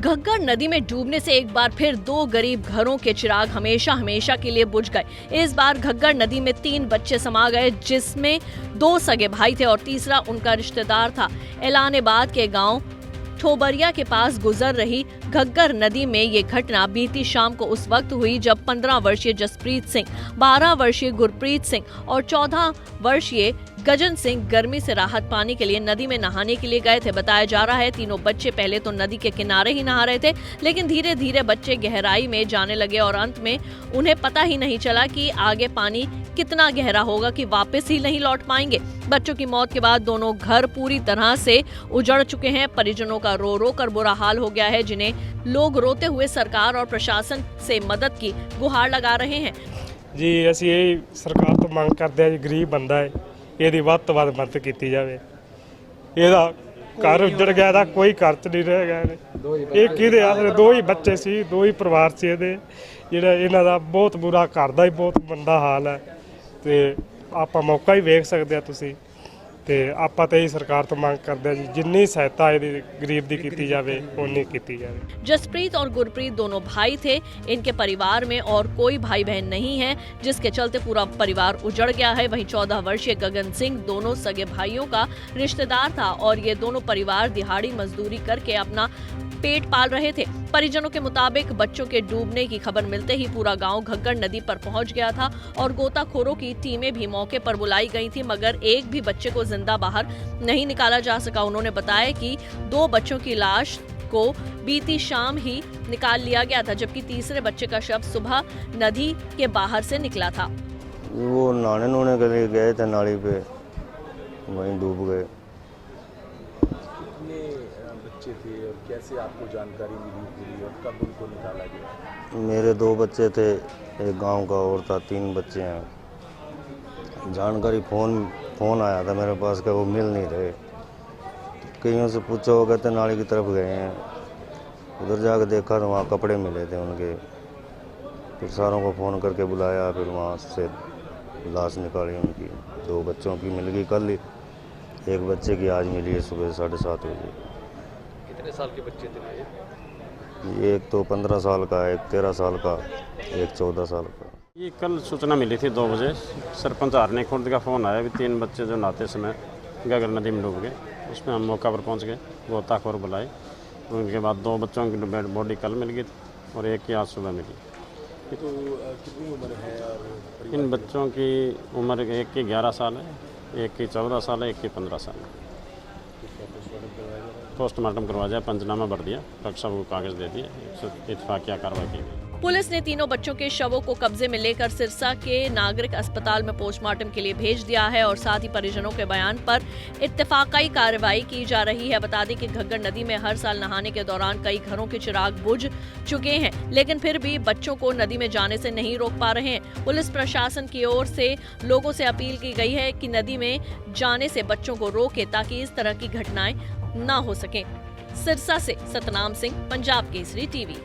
घग्गर नदी में डूबने से एक बार फिर दो गरीब घरों के चिराग हमेशा हमेशा के लिए बुझ गए। इस बार घग्गर नदी में 3 बच्चे समा गए, जिसमें 2 सगे भाई थे और तीसरा उनका रिश्तेदार था। एलानाबाद के गांव ठोबरिया के पास गुजर रही घग्गर नदी में ये घटना बीती शाम को उस वक्त हुई जब 15 वर्षीय जसप्रीत सिंह, 12 वर्षीय गुरप्रीत सिंह और 14 वर्षीय गजन सिंह गर्मी से राहत पाने के लिए नदी में नहाने के लिए गए थे। बताया जा रहा है तीनों बच्चे पहले तो नदी के किनारे ही नहा रहे थे, लेकिन धीरे धीरे बच्चे गहराई में जाने लगे और अंत में उन्हें पता ही नहीं चला कि आगे पानी कितना गहरा होगा कि वापस ही नहीं लौट पाएंगे। बच्चों की मौत के बाद दोनों घर पूरी तरह से उजड़ चुके हैं। परिजनों का रो रो कर बुरा हाल हो गया है, जिन्हें लोग रोते हुए सरकार और प्रशासन से मदद की गुहार लगा रहे हैं। जी ਅਸੀਂ ਇਹ ਸਰਕਾਰ ਤੋਂ ਮੰਗ ਕਰਦੇ ਆ ਜੀ, ਗਰੀਬ ਬੰਦਾ ਹੈ, ਇਹਦੀ ਵੱਧ ਤੋਂ ਵੱਧ ਮਦਦ ਕੀਤੀ ਜਾਵੇ। ਇਹਦਾ ਘਰ ਉੱਜੜ ਗਿਆ, ਦਾ ਕੋਈ ਖਰਚ ਨਹੀਂ ਰਹਿ ਗਿਆ ਨੇ। ਇਹ ਕਿਹਦੇ ਆਸਰੇ 2 ਹੀ ਬੱਚੇ ਸੀ, 2 ਹੀ ਪਰਿਵਾਰ ਸੀ ਇਹਦੇ, ਜਿਹੜਾ ਇਹਨਾਂ ਦਾ ਬਹੁਤ ਬੁਰਾ ਘਰ ਦਾ ਹੀ ਬਹੁਤ ਮੰਦਾ ਹਾਲ ਹੈ। ਤੇ ਆਪਾਂ ਮੌਕਾ ਹੀ ਵੇਖ ਸਕਦੇ ਆ ਤੁਸੀਂ, ਤੇ ਆਪਾਂ ਤੇ ਹੀ ਸਰਕਾਰ ਤੋਂ ਮੰਗ ਕਰਦੇ ਆ ਜੀ, ਜਿੰਨੀ ਸਹਾਇਤਾ ਇਹਦੀ गरीब दी कीती जावे उन्नी कीती जावे। जसप्रीत और गुरप्रीत दोनों भाई थे। इनके परिवार में और कोई भाई बहन नहीं है, जिसके चलते पूरा परिवार उजड़ गया है। वहीं 14 वर्षीय गगन सिंह दोनों सगे भाइयों का रिश्तेदार था और ये दोनों परिवार दिहाड़ी मजदूरी करके अपना पेट पाल रहे थे। परिजनों के मुताबिक बच्चों के डूबने की खबर मिलते ही पूरा गांव घग्गर नदी पर पहुंच गया था और गोताखोरों की टीमें भी मौके पर बुलाई गई थी, मगर एक भी बच्चे को जिंदा बाहर नहीं निकाला जा सका। उन्होंने बताया कि 2 बच्चों की लाश को बीती शाम ही निकाल लिया गया था, जबकि तीसरे बच्चे का शव सुबह नदी के बाहर से निकला था। वो नहाने के लिए गए थे नाली पे, वहीं डूब गए। कितने बच्चे थे और कैसे आपको जानकारी मिली और कब उनको निकाला गया? मेरे 2 बच्चे थे, एक गांव का और था, 3 बच्चे हैं। जानकारी फ़ोन आया था मेरे पास कि वो मिल नहीं रहे। कईयों से पूछा, वो कहते नाली की तरफ गए हैं। उधर जाकर देखा तो वहाँ कपड़े मिले थे उनके। फिर सारों को फ़ोन करके बुलाया, फिर वहाँ से लाश निकाली उनकी। 2 बच्चों की मिल गई कल, एक बच्चे की आज मिली है सुबह 7:30 बजे। कितने साल के बच्चे थे? एक तो 15 साल का, एक 13 साल का, एक 14 साल का। ये कल सूचना मिली थी 2 बजे, सरपंच हारने खुर्द का फ़ोन आया भी 3 बच्चे जो नहाते समय घग्गर नदी में डूब गए। उसमें हम मौका पर पहुंच गए, गोताखोर बुलाए। उनके बाद 2 बच्चों की डेड बॉडी कल मिल गई थी और एक की आज सुबह मिली। तो कितनी उम्र है? और इन बच्चों की उम्र एक की 11 साल है, एक की 14 साल है, एक की 15 साल है। पोस्टमार्टम करवा दिया, पंचनामा भर दिया, डॉक्टर साहब को कागज़ दे दिए, इत्तफाकिया कार्रवाई की गई। पुलिस ने तीनों बच्चों के शवों को कब्जे में लेकर सिरसा के नागरिक अस्पताल में पोस्टमार्टम के लिए भेज दिया है और साथ ही परिजनों के बयान पर इत्तेफाकी कार्रवाई की जा रही है। बता दें कि घग्गर नदी में हर साल नहाने के दौरान कई घरों के चिराग बुझ चुके हैं, लेकिन फिर भी बच्चों को नदी में जाने से नहीं रोक पा रहे हैं। पुलिस प्रशासन की ओर से लोगों से अपील की गई है कि नदी में जाने से बच्चों को रोके, ताकि इस तरह की घटनाएं न हो सके। सिरसा से सतनाम सिंह, पंजाब केसरी टीवी।